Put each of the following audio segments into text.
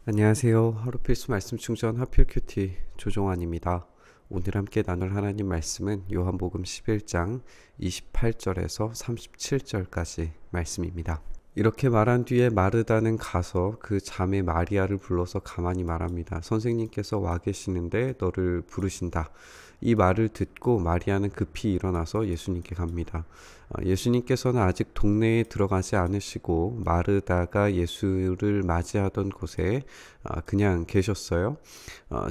안녕하세요. 하루 필수 말씀 충전 하필 큐티 조종환입니다. 오늘 함께 나눌 하나님 말씀은 요한복음 11장 28절에서 37절까지 말씀입니다. 이렇게 말한 뒤에 마르다는 가서 그 자매 마리아를 불러서 가만히 말합니다. 선생님께서 와 계시는데 너를 부르신다. 이 말을 듣고 마리아는 급히 일어나서 예수님께 갑니다. 예수님께서는 아직 동네에 들어가지 않으시고 마르다가 예수를 맞이하던 곳에 그냥 계셨어요.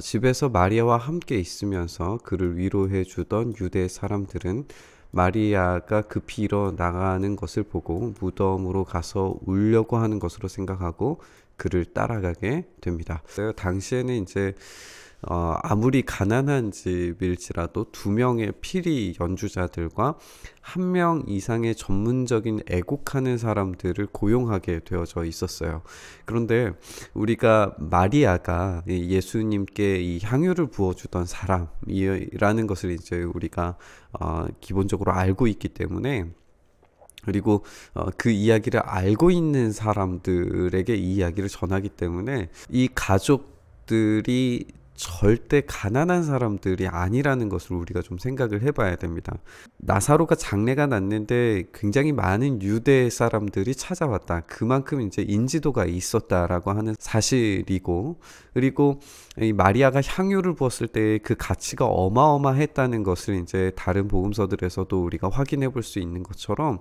집에서 마리아와 함께 있으면서 그를 위로해 주던 유대 사람들은 마리아가 급히 일어나가는 것을 보고 무덤으로 가서 울려고 하는 것으로 생각하고 그를 따라가게 됩니다. 당시에는 이제 아무리 가난한 집일지라도 두 명의 피리 연주자들과 한 명 이상의 전문적인 애곡하는 사람들을 고용하게 되어져 있었어요. 그런데 우리가 마리아가 예수님께 이 향유를 부어주던 사람이라는 것을 이제 우리가 기본적으로 알고 있기 때문에, 그리고 그 이야기를 알고 있는 사람들에게 이 이야기를 전하기 때문에 이 가족들이 절대 가난한 사람들이 아니라는 것을 우리가 좀 생각을 해봐야 됩니다. 나사로가 장례가 났는데 굉장히 많은 유대 사람들이 찾아왔다. 그만큼 이제 인지도가 있었다라고 하는 사실이고, 그리고 이 마리아가 향유를 부었을 때 그 가치가 어마어마했다는 것을 이제 다른 복음서들에서도 우리가 확인해 볼 수 있는 것처럼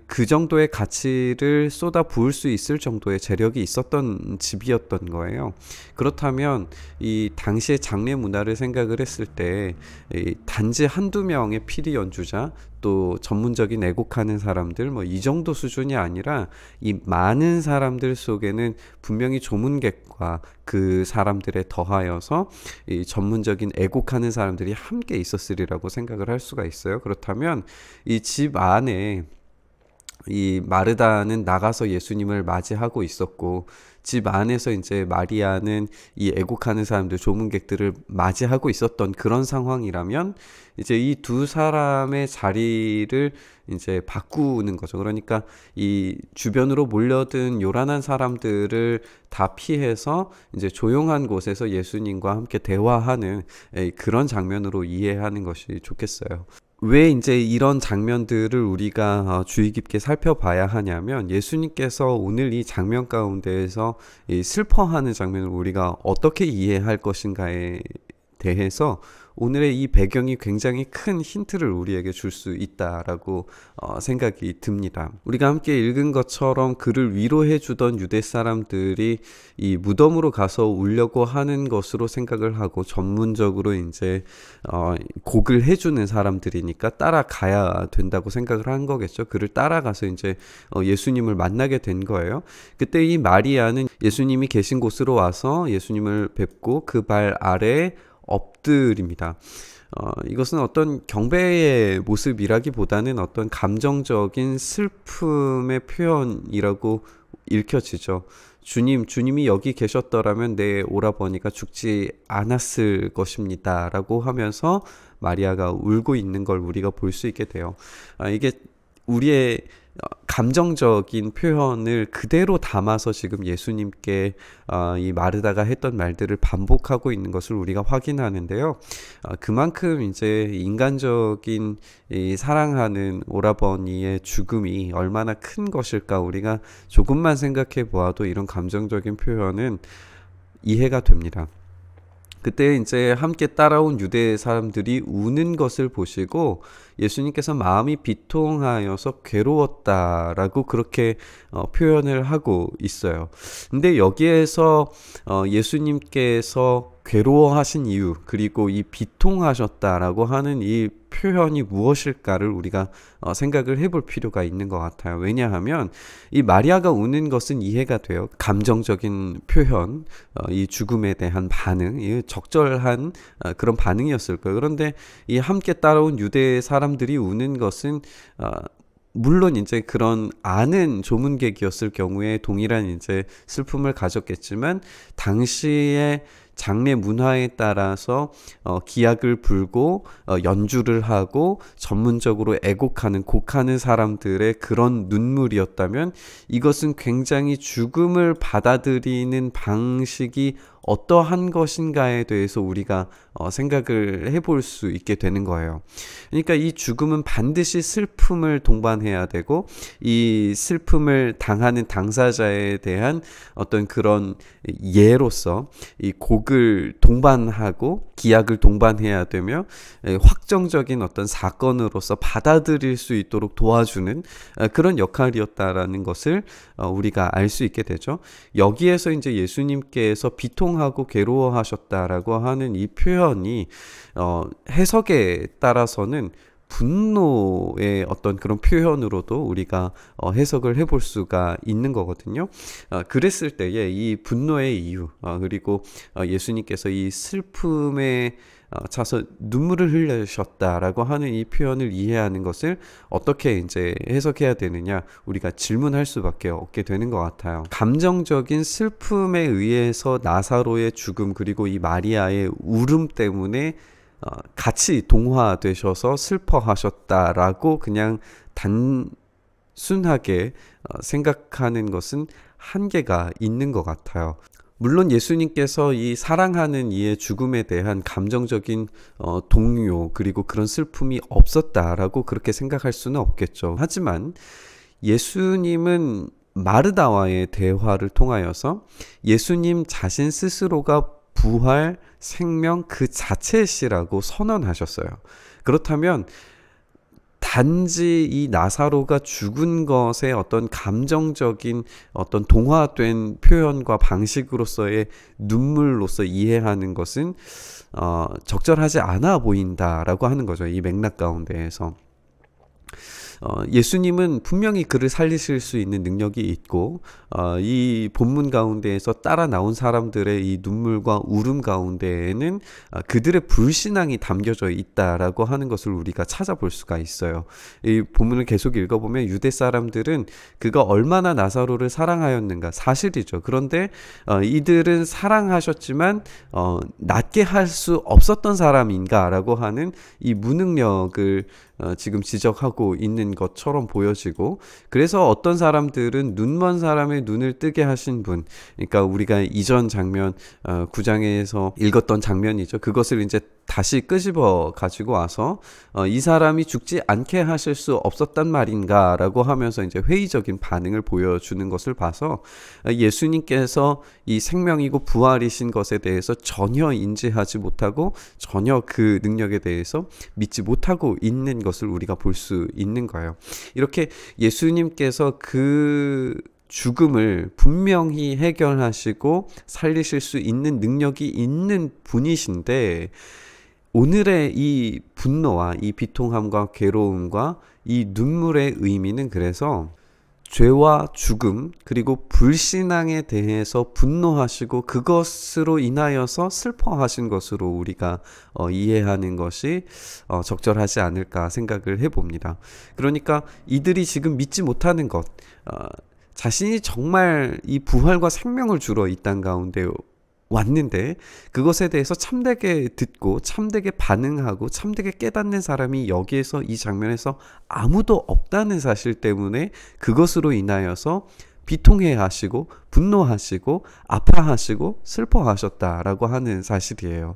그 정도의 가치를 쏟아 부을 수 있을 정도의 재력이 있었던 집이었던 거예요. 그렇다면 이 당시의 장례 문화를 생각을 했을 때 단지 한두 명의 피리 연주자, 또 전문적인 애곡하는 사람들, 뭐 이 정도 수준이 아니라 이 많은 사람들 속에는 분명히 조문객과 그 사람들에 더하여서 이 전문적인 애곡하는 사람들이 함께 있었으리라고 생각을 할 수가 있어요. 그렇다면 이 집 안에 이 마르다는 나가서 예수님을 맞이하고 있었고, 집 안에서 이제 마리아는 이 애국하는 사람들, 조문객들을 맞이하고 있었던 그런 상황이라면, 이제 이 두 사람의 자리를 이제 바꾸는 거죠. 그러니까 이 주변으로 몰려든 요란한 사람들을 다 피해서 이제 조용한 곳에서 예수님과 함께 대화하는 그런 장면으로 이해하는 것이 좋겠어요. 왜 이제 이런 장면들을 우리가 주의 깊게 살펴봐야 하냐면, 예수님께서 오늘 이 장면 가운데에서 이 슬퍼하는 장면을 우리가 어떻게 이해할 것인가에 대해서 오늘의 이 배경이 굉장히 큰 힌트를 우리에게 줄 수 있다라고 생각이 듭니다. 우리가 함께 읽은 것처럼 그를 위로해 주던 유대 사람들이 이 무덤으로 가서 울려고 하는 것으로 생각을 하고, 전문적으로 이제 곡을 해주는 사람들이니까 따라가야 된다고 생각을 한 거겠죠. 그를 따라가서 이제 예수님을 만나게 된 거예요. 그때 이 마리아는 예수님이 계신 곳으로 와서 예수님을 뵙고 그 발 아래에 엎드립니다. 이것은 어떤 경배의 모습이라기보다는 어떤 감정적인 슬픔의 표현이라고 읽혀지죠. 주님이 여기 계셨더라면 내 오라버니가 죽지 않았을 것입니다 라고 하면서 마리아가 울고 있는 걸 우리가 볼 수 있게 돼요. 이게 우리의 감정적인 표현을 그대로 담아서 지금 예수님께 이 마르다가 했던 말들을 반복하고 있는 것을 우리가 확인하는데요. 그만큼 이제 인간적인 이 사랑하는 오라버니의 죽음이 얼마나 큰 것일까, 우리가 조금만 생각해 보아도 이런 감정적인 표현은 이해가 됩니다. 그때 이제 함께 따라온 유대 사람들이 우는 것을 보시고 예수님께서 마음이 비통하여서 괴로웠다라고 그렇게 표현을 하고 있어요. 근데 여기에서 예수님께서 괴로워하신 이유, 그리고 이 비통하셨다라고 하는 이 표현이 무엇일까를 우리가 생각을 해볼 필요가 있는 것 같아요. 왜냐하면 이 마리아가 우는 것은 이해가 돼요. 감정적인 표현, 이 죽음에 대한 반응, 이 적절한 그런 반응이었을 거예요. 그런데 이 함께 따라온 유대 사람들이 우는 것은 물론 이제 그런 아는 조문객이었을 경우에 동일한 이제 슬픔을 가졌겠지만, 당시에 장례 문화에 따라서 기약을 불고 연주를 하고 전문적으로 애곡하는 곡하는 사람들의 그런 눈물이었다면, 이것은 굉장히 죽음을 받아들이는 방식이 어떠한 것인가에 대해서 우리가 생각을 해볼 수 있게 되는 거예요. 그러니까 이 죽음은 반드시 슬픔을 동반해야 되고, 이 슬픔을 당하는 당사자에 대한 어떤 그런 예로서 이 곡을 동반하고 기약을 동반해야 되며, 확정적인 어떤 사건으로서 받아들일 수 있도록 도와주는 그런 역할이었다라는 것을 우리가 알 수 있게 되죠. 여기에서 이제 예수님께서 비통하고 괴로워하셨다라고 하는 이 표현이 해석에 따라서는 분노의 어떤 그런 표현으로도 우리가 해석을 해볼 수가 있는 거거든요. 그랬을 때에 이 분노의 이유, 그리고 예수님께서 이 슬픔에 차서 눈물을 흘리셨다라고 하는 이 표현을 이해하는 것을 어떻게 이제 해석해야 되느냐, 우리가 질문할 수밖에 없게 되는 것 같아요. 감정적인 슬픔에 의해서 나사로의 죽음, 그리고 이 마리아의 울음 때문에 같이 동화되셔서 슬퍼하셨다라고 그냥 단순하게 생각하는 것은 한계가 있는 것 같아요. 물론 예수님께서 이 사랑하는 이의 죽음에 대한 감정적인 동요, 그리고 그런 슬픔이 없었다라고 그렇게 생각할 수는 없겠죠. 하지만 예수님은 마르다와의 대화를 통하여서 예수님 자신 스스로가 부활, 생명 그 자체시라고 선언하셨어요. 그렇다면 단지 이 나사로가 죽은 것의 어떤 감정적인 어떤 동화된 표현과 방식으로서의 눈물로서 이해하는 것은 적절하지 않아 보인다라고 하는 거죠. 이 맥락 가운데에서. 예수님은 분명히 그를 살리실 수 있는 능력이 있고, 이 본문 가운데에서 따라 나온 사람들의 이 눈물과 울음 가운데에는 그들의 불신앙이 담겨져 있다라고 하는 것을 우리가 찾아볼 수가 있어요. 이 본문을 계속 읽어보면 유대 사람들은 그가 얼마나 나사로를 사랑하였는가 사실이죠. 그런데 이들은 사랑하셨지만 낫게 할 수 없었던 사람인가라고 하는 이 무능력을 지금 지적하고 있는 것처럼 보여지고, 그래서 어떤 사람들은 눈먼 사람의 눈을 뜨게 하신 분, 그러니까 우리가 이전 장면 9장에서 읽었던 장면이죠. 그것을 이제 다시 끄집어 가지고 와서 이 사람이 죽지 않게 하실 수 없었단 말인가 라고 하면서 이제 회의적인 반응을 보여주는 것을 봐서 예수님께서 이 생명이고 부활이신 것에 대해서 전혀 인지하지 못하고 전혀 그 능력에 대해서 믿지 못하고 있는 것을 우리가 볼 수 있는 거예요. 이렇게 예수님께서 그 죽음을 분명히 해결하시고 살리실 수 있는 능력이 있는 분이신데, 오늘의 이 분노와 이 비통함과 괴로움과 이 눈물의 의미는 그래서 죄와 죽음, 그리고 불신앙에 대해서 분노하시고 그것으로 인하여서 슬퍼하신 것으로 우리가 이해하는 것이 적절하지 않을까 생각을 해봅니다. 그러니까 이들이 지금 믿지 못하는 것, 자신이 정말 이 부활과 생명을 주러 이 땅 가운데 왔는데 그것에 대해서 참되게 듣고 참되게 반응하고 참되게 깨닫는 사람이 여기에서 이 장면에서 아무도 없다는 사실 때문에 그것으로 인하여서 비통해하시고 분노하시고 아파하시고 슬퍼하셨다라고 하는 사실이에요.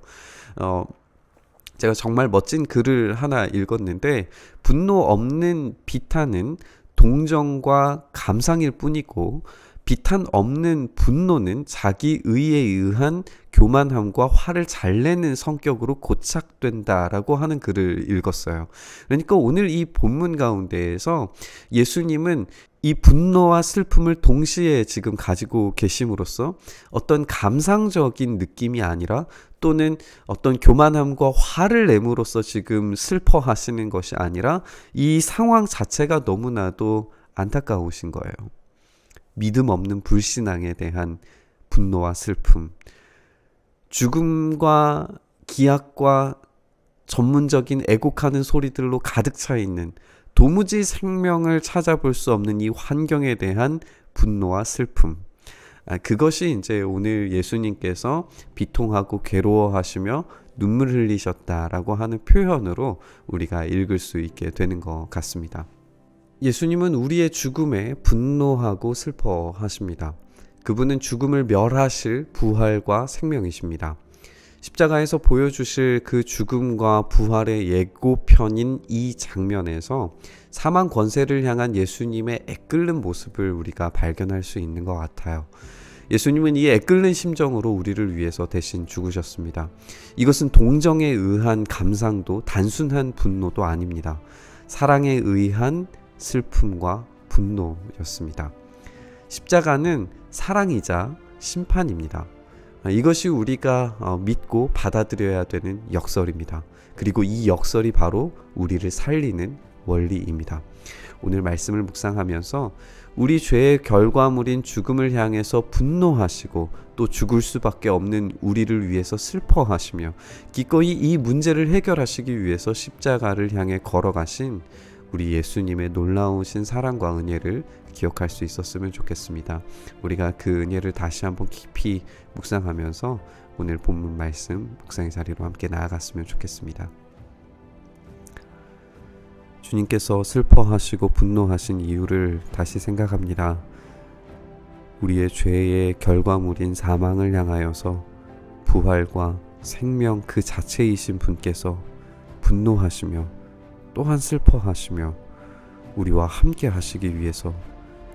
제가 정말 멋진 글을 하나 읽었는데, 분노 없는 비탄은 동정과 감상일 뿐이고 비탄 없는 분노는 자기 의에 의한 교만함과 화를 잘 내는 성격으로 고착된다라고 하는 글을 읽었어요. 그러니까 오늘 이 본문 가운데에서 예수님은 이 분노와 슬픔을 동시에 지금 가지고 계심으로써 어떤 감상적인 느낌이 아니라, 또는 어떤 교만함과 화를 내므로써 지금 슬퍼하시는 것이 아니라 이 상황 자체가 너무나도 안타까우신 거예요. 믿음 없는 불신앙에 대한 분노와 슬픔, 죽음과 기약과 전문적인 애곡하는 소리들로 가득 차 있는 도무지 생명을 찾아볼 수 없는 이 환경에 대한 분노와 슬픔, 그것이 이제 오늘 예수님께서 비통하고 괴로워하시며 눈물 흘리셨다라고 하는 표현으로 우리가 읽을 수 있게 되는 것 같습니다. 예수님은 우리의 죽음에 분노하고 슬퍼하십니다. 그분은 죽음을 멸하실 부활과 생명이십니다. 십자가에서 보여주실 그 죽음과 부활의 예고편인 이 장면에서 사망 권세를 향한 예수님의 애끓는 모습을 우리가 발견할 수 있는 것 같아요. 예수님은 이 애끓는 심정으로 우리를 위해서 대신 죽으셨습니다. 이것은 동정에 의한 감상도 단순한 분노도 아닙니다. 사랑에 의한 슬픔과 분노였습니다. 십자가는 사랑이자 심판입니다. 이것이 우리가 믿고 받아들여야 되는 역설입니다. 그리고 이 역설이 바로 우리를 살리는 원리입니다. 오늘 말씀을 묵상하면서 우리 죄의 결과물인 죽음을 향해서 분노하시고 또 죽을 수밖에 없는 우리를 위해서 슬퍼하시며 기꺼이 이 문제를 해결하시기 위해서 십자가를 향해 걸어가신 우리 예수님의 놀라우신 사랑과 은혜를 기억할 수 있었으면 좋겠습니다. 우리가 그 은혜를 다시 한번 깊이 묵상하면서 오늘 본문 말씀 묵상의 자리로 함께 나아갔으면 좋겠습니다. 주님께서 슬퍼하시고 분노하신 이유를 다시 생각합니다. 우리의 죄의 결과물인 사망을 향하여서 부활과 생명 그 자체이신 분께서 분노하시며 또한 슬퍼하시며 우리와 함께 하시기 위해서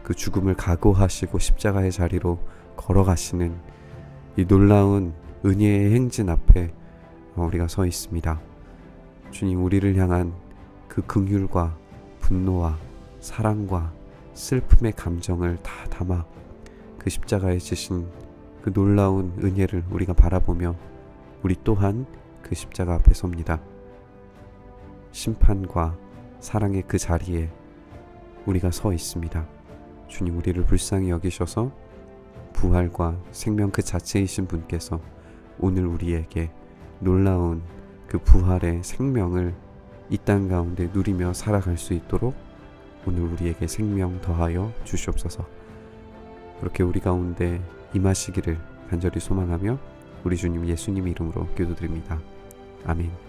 그 죽음을 각오하시고 십자가의 자리로 걸어가시는 이 놀라운 은혜의 행진 앞에 우리가 서 있습니다. 주님, 우리를 향한 그 긍휼과 분노와 사랑과 슬픔의 감정을 다 담아 그 십자가에 지신 그 놀라운 은혜를 우리가 바라보며 우리 또한 그 십자가 앞에 섭니다. 심판과 사랑의 그 자리에 우리가 서 있습니다. 주님, 우리를 불쌍히 여기셔서 부활과 생명 그 자체이신 분께서 오늘 우리에게 놀라운 그 부활의 생명을 이 땅 가운데 누리며 살아갈 수 있도록 오늘 우리에게 생명 더하여 주시옵소서. 그렇게 우리 가운데 임하시기를 간절히 소망하며 우리 주님 예수님 이름으로 기도드립니다. 아멘.